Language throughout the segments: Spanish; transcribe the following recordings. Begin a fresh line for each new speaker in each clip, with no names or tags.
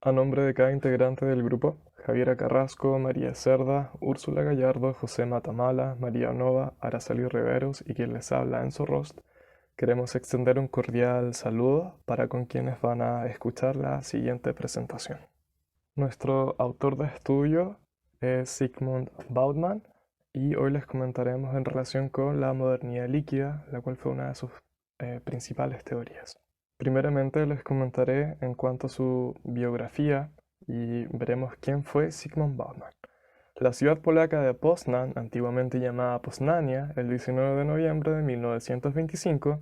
A nombre de cada integrante del grupo, Javiera Carrasco, María Cerda, Úrsula Gallardo, José Matamala, María Nova, Araceli Riveros y quien les habla Enzo Rost, queremos extender un cordial saludo para con quienes van a escuchar la siguiente presentación. Nuestro autor de estudio es Zygmunt Bauman y hoy les comentaremos en relación con la modernidad líquida, la cual fue una de sus principales teorías. Primeramente les comentaré en cuanto a su biografía y veremos quién fue Zygmunt Bauman. La ciudad polaca de Poznan, antiguamente llamada Poznania, el 19 de noviembre de 1925,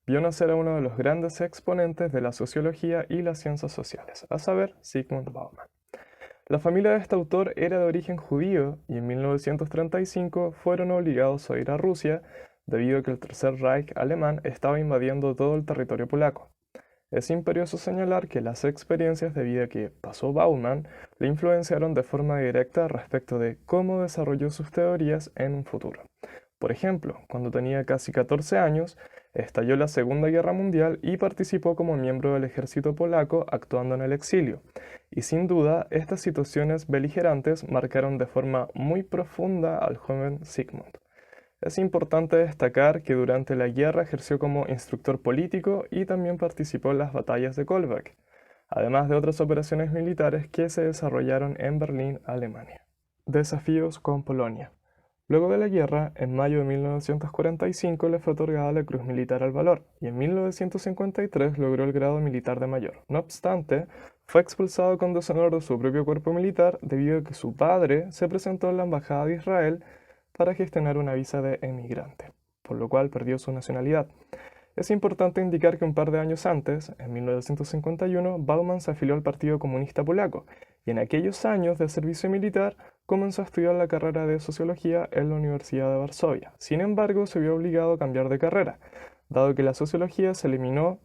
vio nacer a uno de los grandes exponentes de la sociología y las ciencias sociales, a saber, Zygmunt Bauman. La familia de este autor era de origen judío y en 1935 fueron obligados a ir a Rusia debido a que el Tercer Reich alemán estaba invadiendo todo el territorio polaco. Es imperioso señalar que las experiencias de vida que pasó Bauman le influenciaron de forma directa respecto de cómo desarrolló sus teorías en un futuro. Por ejemplo, cuando tenía casi 14 años, estalló la Segunda Guerra Mundial y participó como miembro del ejército polaco actuando en el exilio. Y sin duda, estas situaciones beligerantes marcaron de forma muy profunda al joven Zygmunt. Es importante destacar que durante la guerra ejerció como instructor político y también participó en las batallas de Kolberg, además de otras operaciones militares que se desarrollaron en Berlín, Alemania. Desafíos con Polonia. Luego de la guerra, en mayo de 1945 le fue otorgada la Cruz Militar al Valor y en 1953 logró el grado militar de mayor. No obstante, fue expulsado con deshonor de su propio cuerpo militar debido a que su padre se presentó en la Embajada de Israel para gestionar una visa de emigrante, por lo cual perdió su nacionalidad. Es importante indicar que un par de años antes, en 1951, Bauman se afilió al Partido Comunista Polaco y en aquellos años de servicio militar comenzó a estudiar la carrera de sociología en la Universidad de Varsovia. Sin embargo, se vio obligado a cambiar de carrera, dado que la sociología se eliminó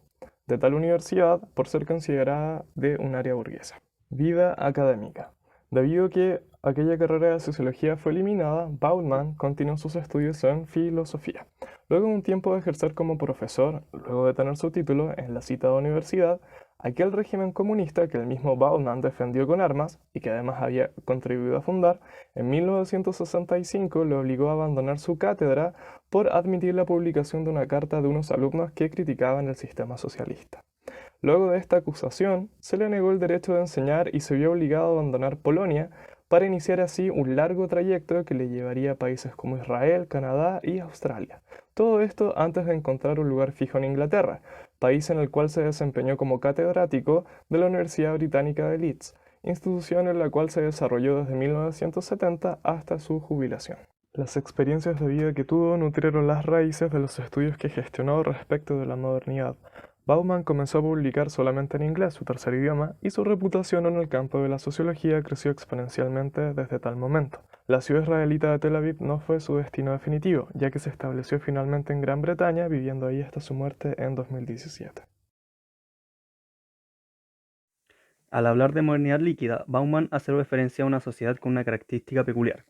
de tal universidad por ser considerada de un área burguesa. Vida académica. Debido a que aquella carrera de sociología fue eliminada, Bauman continuó sus estudios en filosofía. Luego de un tiempo de ejercer como profesor, luego de tener su título en la citada universidad, aquel régimen comunista que el mismo Bauman defendió con armas y que además había contribuido a fundar, en 1965 le obligó a abandonar su cátedra por admitir la publicación de una carta de unos alumnos que criticaban el sistema socialista. Luego de esta acusación, se le negó el derecho de enseñar y se vio obligado a abandonar Polonia para iniciar así un largo trayecto que le llevaría a países como Israel, Canadá y Australia. Todo esto antes de encontrar un lugar fijo en Inglaterra, país en el cual se desempeñó como catedrático de la Universidad Británica de Leeds, institución en la cual se desarrolló desde 1970 hasta su jubilación. Las experiencias de vida que tuvo nutrieron las raíces de los estudios que gestionó respecto de la modernidad. Bauman comenzó a publicar solamente en inglés, su tercer idioma, y su reputación en el campo de la sociología creció exponencialmente desde tal momento. La ciudad israelita de Tel Aviv no fue su destino definitivo, ya que se estableció finalmente en Gran Bretaña, viviendo ahí hasta su muerte en 2017.
Al hablar de modernidad líquida, Bauman hace referencia a una sociedad con una característica peculiar,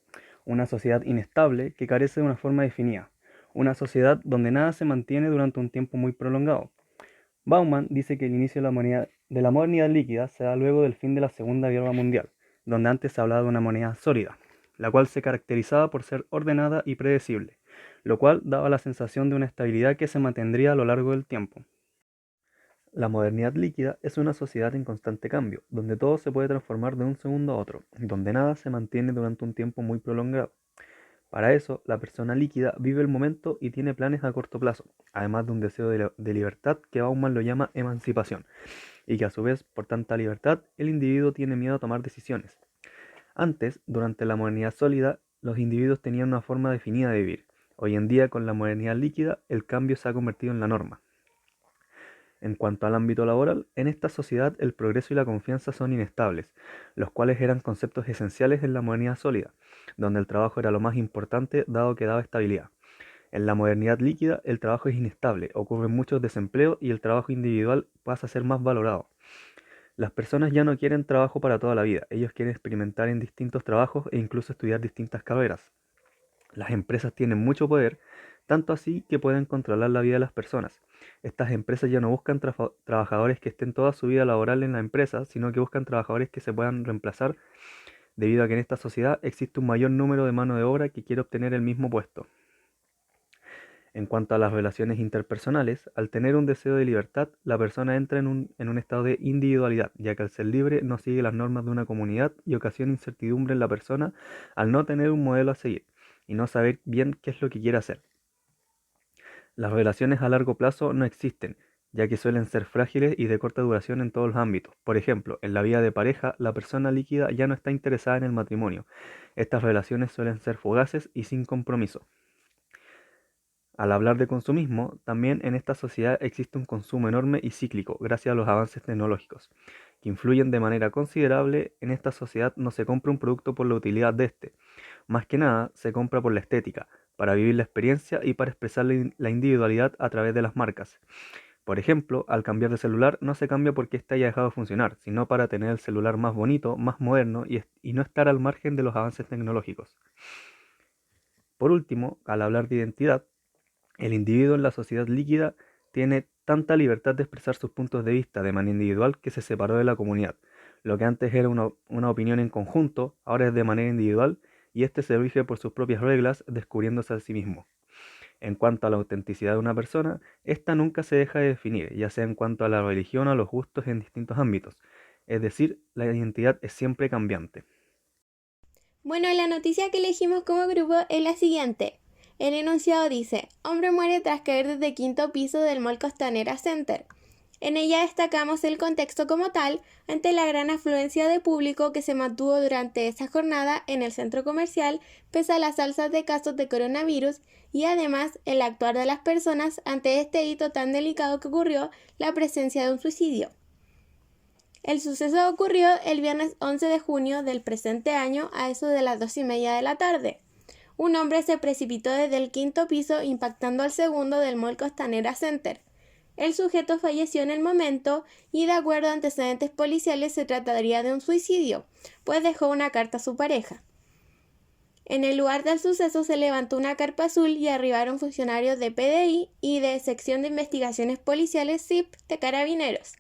una sociedad inestable que carece de una forma definida, una sociedad donde nada se mantiene durante un tiempo muy prolongado. Bauman dice que el inicio de la modernidad líquida se da luego del fin de la Segunda Guerra Mundial, donde antes se hablaba de una moneda sólida, la cual se caracterizaba por ser ordenada y predecible, lo cual daba la sensación de una estabilidad que se mantendría a lo largo del tiempo. La modernidad líquida es una sociedad en constante cambio, donde todo se puede transformar de un segundo a otro, donde nada se mantiene durante un tiempo muy prolongado. Para eso, la persona líquida vive el momento y tiene planes a corto plazo, además de un deseo de libertad que Bauman lo llama emancipación, y que a su vez, por tanta libertad, el individuo tiene miedo a tomar decisiones. Antes, durante la modernidad sólida, los individuos tenían una forma definida de vivir. Hoy en día, con la modernidad líquida, el cambio se ha convertido en la norma. En cuanto al ámbito laboral, en esta sociedad el progreso y la confianza son inestables, los cuales eran conceptos esenciales en la modernidad sólida, donde el trabajo era lo más importante dado que daba estabilidad. En la modernidad líquida el trabajo es inestable, ocurren muchos desempleos y el trabajo individual pasa a ser más valorado. Las personas ya no quieren trabajo para toda la vida, ellos quieren experimentar en distintos trabajos e incluso estudiar distintas carreras. Las empresas tienen mucho poder, tanto así que pueden controlar la vida de las personas. Estas empresas ya no buscan trabajadores que estén toda su vida laboral en la empresa, sino que buscan trabajadores que se puedan reemplazar debido a que en esta sociedad existe un mayor número de mano de obra que quiere obtener el mismo puesto. En cuanto a las relaciones interpersonales, al tener un deseo de libertad, la persona entra en un estado de individualidad, ya que al ser libre no sigue las normas de una comunidad y ocasiona incertidumbre en la persona al no tener un modelo a seguir y no saber bien qué es lo que quiere hacer. Las relaciones a largo plazo no existen, ya que suelen ser frágiles y de corta duración en todos los ámbitos. Por ejemplo, en la vida de pareja, la persona líquida ya no está interesada en el matrimonio. Estas relaciones suelen ser fugaces y sin compromiso. Al hablar de consumismo, también en esta sociedad existe un consumo enorme y cíclico gracias a los avances tecnológicos, que influyen de manera considerable. En esta sociedad no se compra un producto por la utilidad de este, más que nada se compra por la estética, para vivir la experiencia y para expresar la individualidad a través de las marcas. Por ejemplo, al cambiar de celular no se cambia porque éste haya dejado de funcionar, sino para tener el celular más bonito, más moderno y no estar al margen de los avances tecnológicos. Por último, al hablar de identidad, el individuo en la sociedad líquida tiene tanta libertad de expresar sus puntos de vista de manera individual que se separó de la comunidad. Lo que antes era una opinión en conjunto, ahora es de manera individual y este se rige por sus propias reglas, descubriéndose a sí mismo. En cuanto a la autenticidad de una persona, esta nunca se deja de definir, ya sea en cuanto a la religión o a los gustos en distintos ámbitos. Es decir, la identidad es siempre cambiante.
Bueno, la noticia que elegimos como grupo es la siguiente. El enunciado dice, hombre muere tras caer desde quinto piso del Mall Costanera Center. En ella destacamos el contexto como tal ante la gran afluencia de público que se mantuvo durante esa jornada en el centro comercial pese a las alzas de casos de coronavirus y además el actuar de las personas ante este hito tan delicado que ocurrió, la presencia de un suicidio. El suceso ocurrió el viernes 11 de junio del presente año a eso de las 2:30 de la tarde. Un hombre se precipitó desde el quinto piso impactando al segundo del Mall Costanera Center. El sujeto falleció en el momento y de acuerdo a antecedentes policiales se trataría de un suicidio, pues dejó una carta a su pareja. En el lugar del suceso se levantó una carpa azul y arribaron funcionarios de PDI y de Sección de Investigaciones Policiales SIP de Carabineros.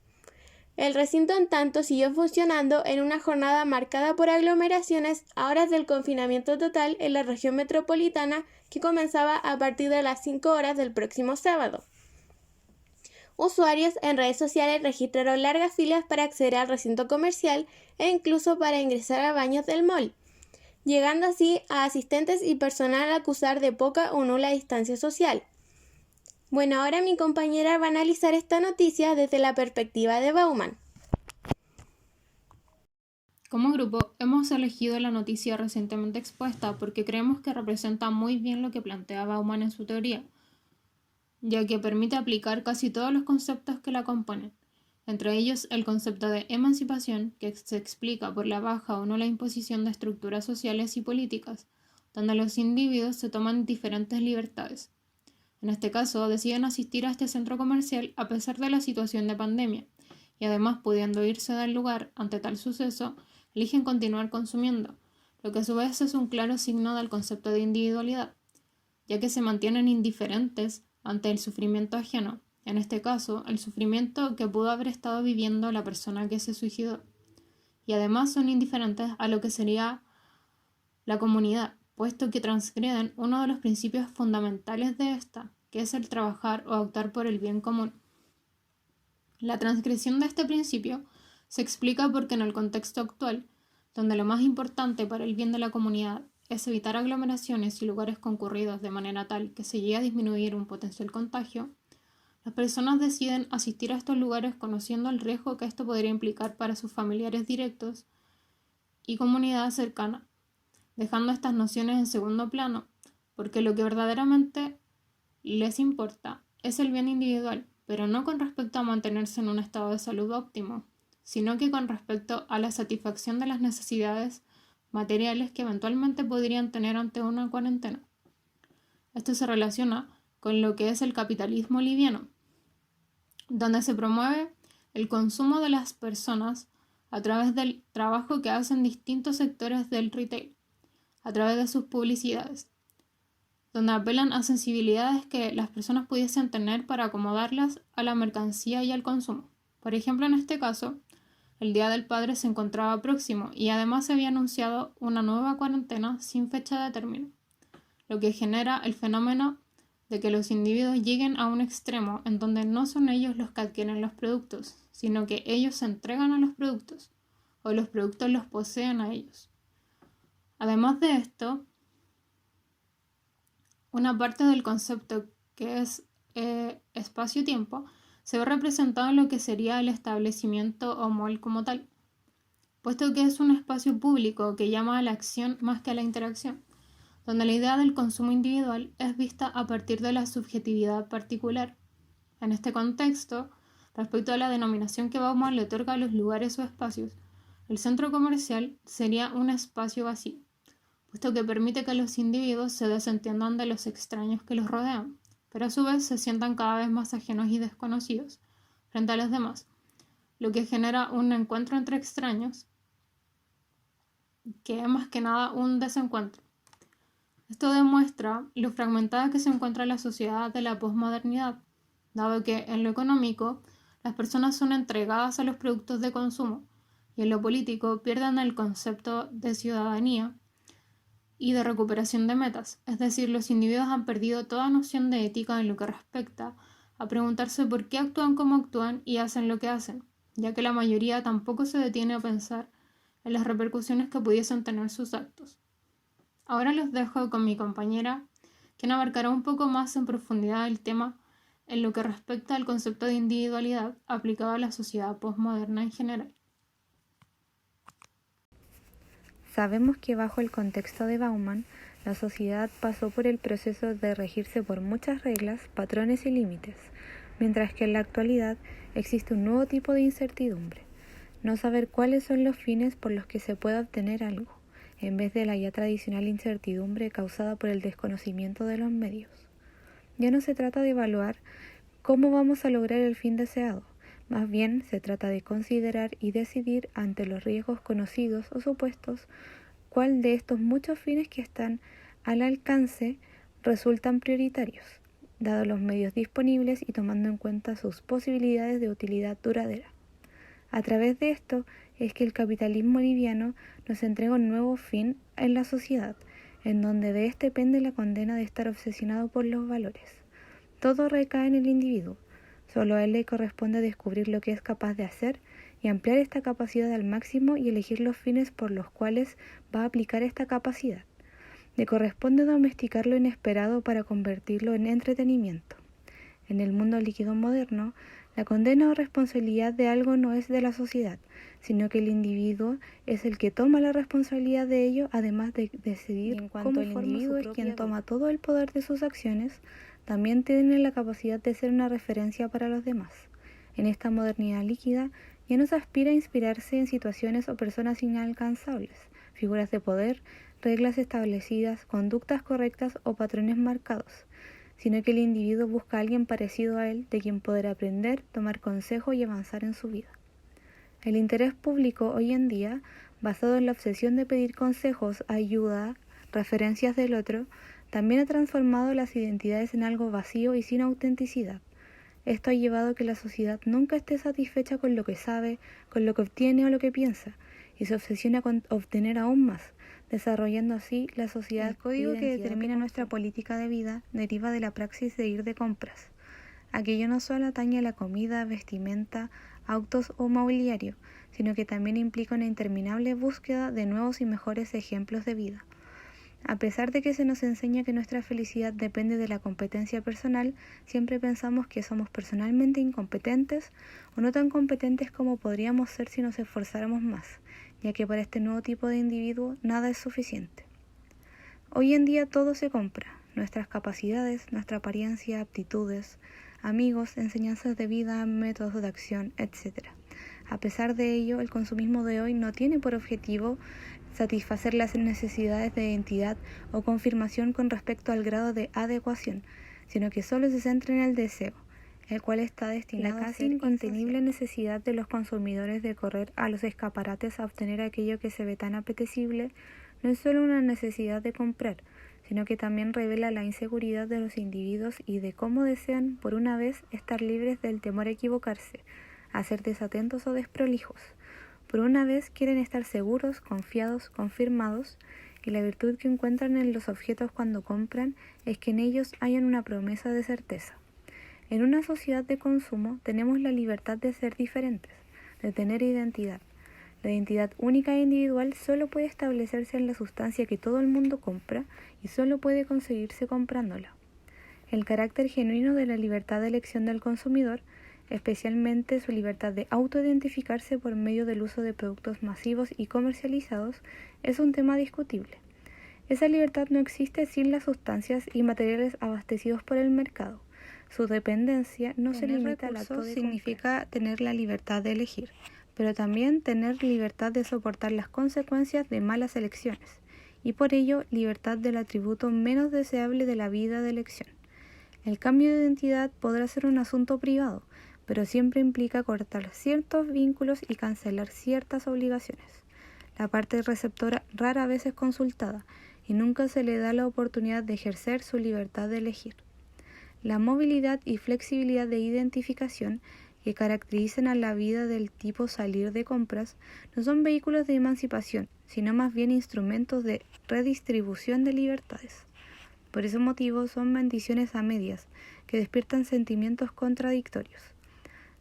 El recinto en tanto siguió funcionando en una jornada marcada por aglomeraciones a horas del confinamiento total en la región metropolitana que comenzaba a partir de las 5 horas del próximo sábado. Usuarios en redes sociales registraron largas filas para acceder al recinto comercial e incluso para ingresar a baños del mall, llegando así a asistentes y personal a acusar de poca o nula distancia social. Bueno, ahora mi compañera va a analizar esta noticia desde la perspectiva de Bauman.
Como grupo, hemos elegido la noticia recientemente expuesta porque creemos que representa muy bien lo que plantea Bauman en su teoría, ya que permite aplicar casi todos los conceptos que la componen, entre ellos el concepto de emancipación, que se explica por la baja o no la imposición de estructuras sociales y políticas, donde los individuos se toman diferentes libertades. En este caso, deciden asistir a este centro comercial a pesar de la situación de pandemia, y además pudiendo irse del lugar ante tal suceso, eligen continuar consumiendo, lo que a su vez es un claro signo del concepto de individualidad, ya que se mantienen indiferentes ante el sufrimiento ajeno, en este caso, el sufrimiento que pudo haber estado viviendo la persona que se suicidó, y además son indiferentes a lo que sería la comunidad, puesto que transgreden uno de los principios fundamentales de esta, que es el trabajar o actuar por el bien común. La transgresión de este principio se explica porque en el contexto actual, donde lo más importante para el bien de la comunidad es evitar aglomeraciones y lugares concurridos de manera tal que se llegue a disminuir un potencial contagio, las personas deciden asistir a estos lugares conociendo el riesgo que esto podría implicar para sus familiares directos y comunidad cercana, dejando estas nociones en segundo plano, porque lo que verdaderamente les importa es el bien individual, pero no con respecto a mantenerse en un estado de salud óptimo, sino que con respecto a la satisfacción de las necesidades materiales que eventualmente podrían tener ante una cuarentena. Esto se relaciona con lo que es el capitalismo liviano, donde se promueve el consumo de las personas a través del trabajo que hacen distintos sectores del retail, a través de sus publicidades, donde apelan a sensibilidades que las personas pudiesen tener para acomodarlas a la mercancía y al consumo. Por ejemplo, en este caso, el Día del Padre se encontraba próximo y además se había anunciado una nueva cuarentena sin fecha de término, lo que genera el fenómeno de que los individuos lleguen a un extremo en donde no son ellos los que adquieren los productos, sino que ellos se entregan a los productos o los productos los poseen a ellos. Además de esto, una parte del concepto que es espacio-tiempo se ve representado en lo que sería el establecimiento o mall como tal, puesto que es un espacio público que llama a la acción más que a la interacción, donde la idea del consumo individual es vista a partir de la subjetividad particular. En este contexto, respecto a la denominación que Bauman le otorga a los lugares o espacios, el centro comercial sería un espacio vacío, puesto que permite que los individuos se desentiendan de los extraños que los rodean, pero a su vez se sientan cada vez más ajenos y desconocidos frente a los demás, lo que genera un encuentro entre extraños, que es más que nada un desencuentro. Esto demuestra lo fragmentada que se encuentra la sociedad de la posmodernidad, dado que en lo económico las personas son entregadas a los productos de consumo y en lo político pierden el concepto de ciudadanía y de recuperación de metas, es decir, los individuos han perdido toda noción de ética en lo que respecta a preguntarse por qué actúan como actúan y hacen lo que hacen, ya que la mayoría tampoco se detiene a pensar en las repercusiones que pudiesen tener sus actos. Ahora los dejo con mi compañera, quien abarcará un poco más en profundidad el tema en lo que respecta al concepto de individualidad aplicado a la sociedad posmoderna en general.
Sabemos que bajo el contexto de Bauman, la sociedad pasó por el proceso de regirse por muchas reglas, patrones y límites, mientras que en la actualidad existe un nuevo tipo de incertidumbre, no saber cuáles son los fines por los que se puede obtener algo, en vez de la ya tradicional incertidumbre causada por el desconocimiento de los medios. Ya no se trata de evaluar cómo vamos a lograr el fin deseado, más bien se trata de considerar y decidir ante los riesgos conocidos o supuestos cuál de estos muchos fines que están al alcance resultan prioritarios, dados los medios disponibles y tomando en cuenta sus posibilidades de utilidad duradera. A través de esto es que el capitalismo liviano nos entrega un nuevo fin en la sociedad, en donde de este pende la condena de estar obsesionado por los valores. Todo recae en el individuo, solo a él le corresponde descubrir lo que es capaz de hacer y ampliar esta capacidad al máximo y elegir los fines por los cuales va a aplicar esta capacidad. Le corresponde domesticar lo inesperado para convertirlo en entretenimiento. En el mundo líquido moderno, la condena o responsabilidad de algo no es de la sociedad, sino que el individuo es el que toma la responsabilidad de ello, además de decidir cómo el individuo es quien toma todo el poder de sus acciones, también tiene la capacidad de ser una referencia para los demás. En esta modernidad líquida, ya no se aspira a inspirarse en situaciones o personas inalcanzables, figuras de poder, reglas establecidas, conductas correctas o patrones marcados, sino que el individuo busca a alguien parecido a él de quien poder aprender, tomar consejo y avanzar en su vida. El interés público hoy en día, basado en la obsesión de pedir consejos, ayuda, referencias del otro, también ha transformado las identidades en algo vacío y sin autenticidad. Esto ha llevado a que la sociedad nunca esté satisfecha con lo que sabe, con lo que obtiene o lo que piensa, y se obsesiona con obtener aún más, desarrollando así la sociedad. El código que determina nuestra política de vida deriva de la praxis de ir de compras. Aquello no solo atañe a la comida, vestimenta, autos o mobiliario, sino que también implica una interminable búsqueda de nuevos y mejores ejemplos de vida. A pesar de que se nos enseña que nuestra felicidad depende de la competencia personal, siempre pensamos que somos personalmente incompetentes o no tan competentes como podríamos ser si nos esforzáramos más, ya que para este nuevo tipo de individuo nada es suficiente. Hoy en día todo se compra, nuestras capacidades, nuestra apariencia, aptitudes, amigos, enseñanzas de vida, métodos de acción, etc. A pesar de ello, el consumismo de hoy no tiene por objetivo satisfacer las necesidades de identidad o confirmación con respecto al grado de adecuación, sino que solo se centra en el deseo, el cual está destinado a la casi incontenible necesidad de los consumidores de correr a los escaparates a obtener aquello que se ve tan apetecible. No es solo una necesidad de comprar, sino que también revela la inseguridad de los individuos y de cómo desean, por una vez, estar libres del temor a equivocarse, a ser desatentos o desprolijos. Por una vez quieren estar seguros, confiados, confirmados, y la virtud que encuentran en los objetos cuando compran es que en ellos hayan una promesa de certeza. En una sociedad de consumo tenemos la libertad de ser diferentes, de tener identidad. La identidad única e individual solo puede establecerse en la sustancia que todo el mundo compra y solo puede conseguirse comprándola. El carácter genuino de la libertad de elección del consumidor, especialmente su libertad de autoidentificarse por medio del uso de productos masivos y comercializados, es un tema discutible. Esa libertad no existe sin las sustancias y materiales abastecidos por el mercado. Su dependencia no se limita al acto de significa tener la libertad de elegir, pero también tener libertad de soportar las consecuencias de malas elecciones, y por ello libertad del atributo menos deseable de la vida de elección. El cambio de identidad podrá ser un asunto privado, pero siempre implica cortar ciertos vínculos y cancelar ciertas obligaciones. La parte receptora rara vez es consultada, y nunca se le da la oportunidad de ejercer su libertad de elegir. La movilidad y flexibilidad de identificación que caracterizan a la vida del tipo salir de compras no son vehículos de emancipación, sino más bien instrumentos de redistribución de libertades. Por ese motivo son bendiciones a medias, que despiertan sentimientos contradictorios.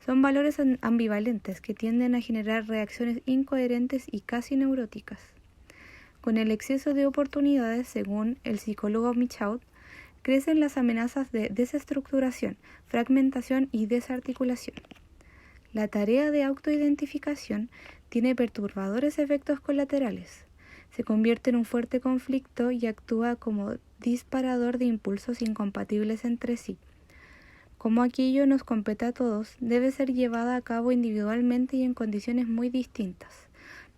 Son valores ambivalentes que tienden a generar reacciones incoherentes y casi neuróticas. Con el exceso de oportunidades, según el psicólogo Michaud, crecen las amenazas de desestructuración, fragmentación y desarticulación. La tarea de autoidentificación tiene perturbadores efectos colaterales. Se convierte en un fuerte conflicto y actúa como disparador de impulsos incompatibles entre sí. Como aquello nos compete a todos, debe ser llevada a cabo individualmente y en condiciones muy distintas.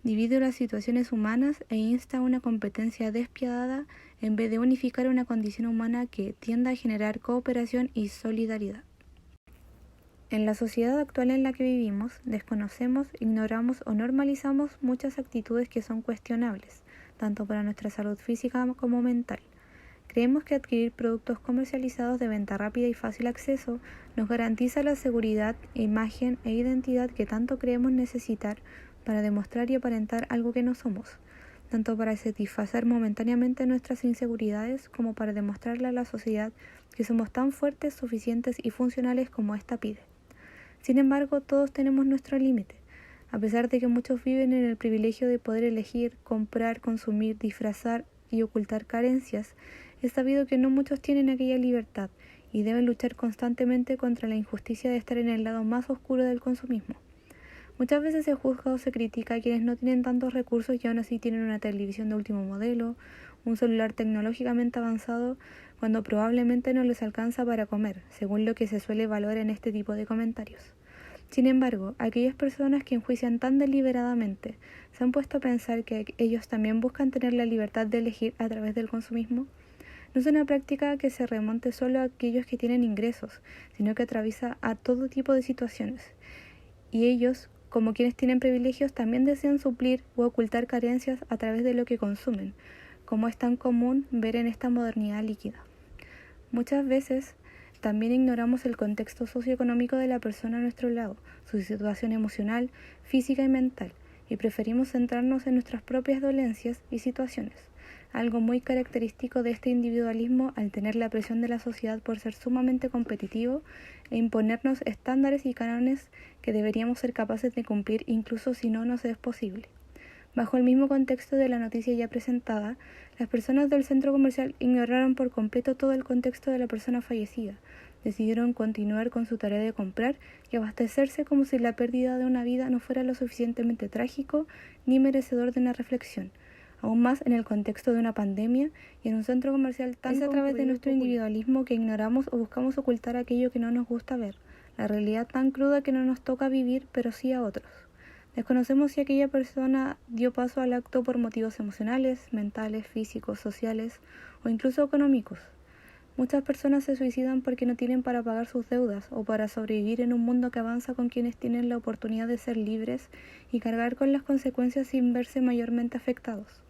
Divide las situaciones humanas e insta a una competencia despiadada en vez de unificar una condición humana que tienda a generar cooperación y solidaridad. En la sociedad actual en la que vivimos, desconocemos, ignoramos o normalizamos muchas actitudes que son cuestionables, tanto para nuestra salud física como mental. Creemos que adquirir productos comercializados de venta rápida y fácil acceso nos garantiza la seguridad, imagen e identidad que tanto creemos necesitar para demostrar y aparentar algo que no somos, tanto para satisfacer momentáneamente nuestras inseguridades como para demostrarle a la sociedad que somos tan fuertes, suficientes y funcionales como ésta pide. Sin embargo, todos tenemos nuestro límite. A pesar de que muchos viven en el privilegio de poder elegir, comprar, consumir, disfrazar y ocultar carencias, es sabido que no muchos tienen aquella libertad y deben luchar constantemente contra la injusticia de estar en el lado más oscuro del consumismo. Muchas veces se juzga o se critica a quienes no tienen tantos recursos y aún así tienen una televisión de último modelo, un celular tecnológicamente avanzado, cuando probablemente no les alcanza para comer, según lo que se suele valorar en este tipo de comentarios. Sin embargo, aquellas personas que enjuician tan deliberadamente, ¿se han puesto a pensar que ellos también buscan tener la libertad de elegir a través del consumismo? No es una práctica que se remonte solo a aquellos que tienen ingresos, sino que atraviesa a todo tipo de situaciones. Y ellos, como quienes tienen privilegios, también desean suplir o ocultar carencias a través de lo que consumen, como es tan común ver en esta modernidad líquida. Muchas veces también ignoramos el contexto socioeconómico de la persona a nuestro lado, su situación emocional, física y mental, y preferimos centrarnos en nuestras propias dolencias y situaciones, algo muy característico de este individualismo al tener la presión de la sociedad por ser sumamente competitivo e imponernos estándares y cánones que deberíamos ser capaces de cumplir incluso si no nos es posible. Bajo el mismo contexto de la noticia ya presentada, las personas del centro comercial ignoraron por completo todo el contexto de la persona fallecida. Decidieron continuar con su tarea de comprar y abastecerse como si la pérdida de una vida no fuera lo suficientemente trágico ni merecedor de una reflexión. Aún más en el contexto de una pandemia y en un centro comercial tan es a través de nuestro individualismo que ignoramos o buscamos ocultar aquello que no nos gusta ver, la realidad tan cruda que no nos toca vivir, pero sí a otros. Desconocemos si aquella persona dio paso al acto por motivos emocionales, mentales, físicos, sociales o incluso económicos. Muchas personas se suicidan porque no tienen para pagar sus deudas o para sobrevivir en un mundo que avanza con quienes tienen la oportunidad de ser libres y cargar con las consecuencias sin verse mayormente afectados.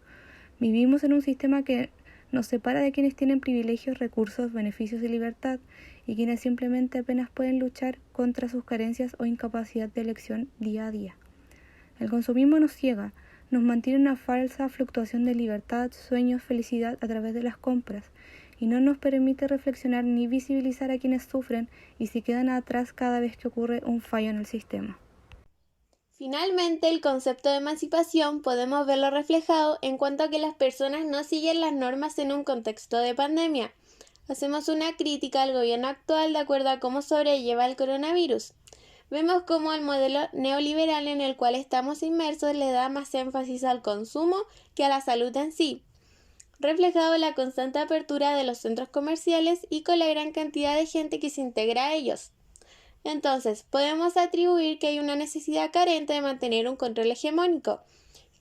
Vivimos en un sistema que nos separa de quienes tienen privilegios, recursos, beneficios y libertad, y quienes simplemente apenas pueden luchar contra sus carencias o incapacidad de elección día a día. El consumismo nos ciega, nos mantiene una falsa fluctuación de libertad, sueños, felicidad a través de las compras, y no nos permite reflexionar ni visibilizar a quienes sufren y se quedan atrás cada vez que ocurre un fallo en el sistema.
Finalmente, el concepto de emancipación podemos verlo reflejado en cuanto a que las personas no siguen las normas en un contexto de pandemia. Hacemos una crítica al gobierno actual de acuerdo a cómo sobrelleva el coronavirus. Vemos cómo el modelo neoliberal en el cual estamos inmersos le da más énfasis al consumo que a la salud en sí, reflejado en la constante apertura de los centros comerciales y con la gran cantidad de gente que se integra a ellos. Entonces, podemos atribuir que hay una necesidad carente de mantener un control hegemónico.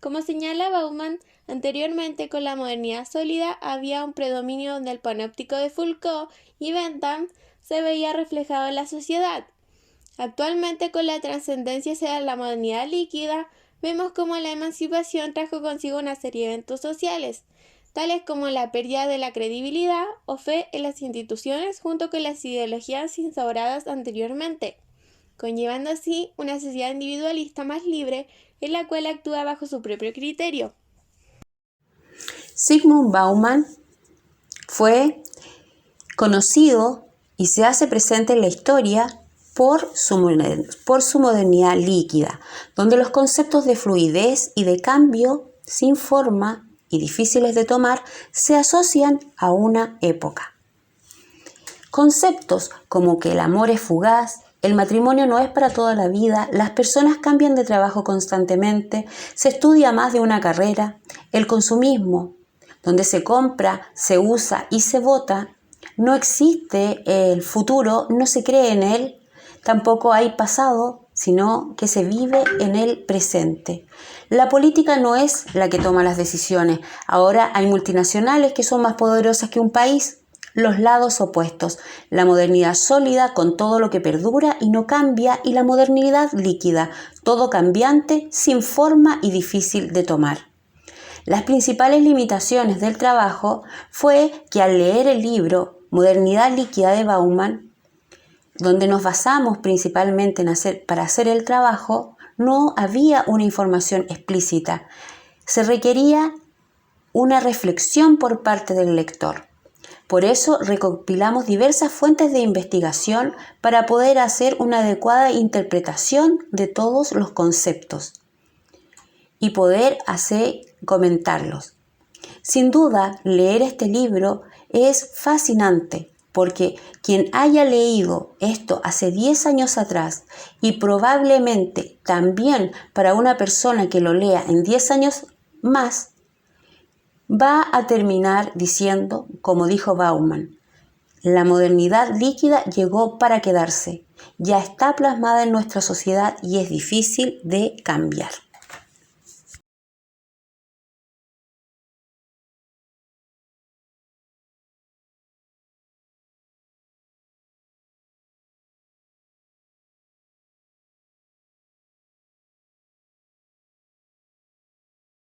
Como señala Bauman, anteriormente con la modernidad sólida había un predominio del panóptico de Foucault y Bentham se veía reflejado en la sociedad. Actualmente, con la trascendencia hacia la modernidad líquida, vemos cómo la emancipación trajo consigo una serie de eventos sociales, tales como la pérdida de la credibilidad o fe en las instituciones junto con las ideologías instauradas anteriormente, conllevando así una sociedad individualista más libre en la cual actúa bajo su propio criterio.
Zygmunt Bauman fue conocido y se hace presente en la historia por su modernidad líquida, donde los conceptos de fluidez y de cambio sin forma y difíciles de tomar se asocian a una época. Conceptos como que el amor es fugaz, el matrimonio no es para toda la vida, las personas cambian de trabajo constantemente, se estudia más de una carrera, el consumismo, donde se compra, se usa y se vota, no existe el futuro, no se cree en él, tampoco hay pasado, sino que se vive en el presente. La política no es la que toma las decisiones. Ahora hay multinacionales que son más poderosas que un país. Los lados opuestos. La modernidad sólida con todo lo que perdura y no cambia, y la modernidad líquida, todo cambiante, sin forma y difícil de tomar. Las principales limitaciones del trabajo fue que al leer el libro Modernidad líquida de Bauman, donde nos basamos principalmente para hacer el trabajo, no había una información explícita. Se requería una reflexión por parte del lector. Por eso recopilamos diversas fuentes de investigación para poder hacer una adecuada interpretación de todos los conceptos y poder comentarlos. Sin duda, leer este libro es fascinante, porque quien haya leído esto hace 10 años atrás y probablemente también para una persona que lo lea en 10 años más, va a terminar diciendo, como dijo Bauman, la modernidad líquida llegó para quedarse, ya está plasmada en nuestra sociedad y es difícil de cambiar.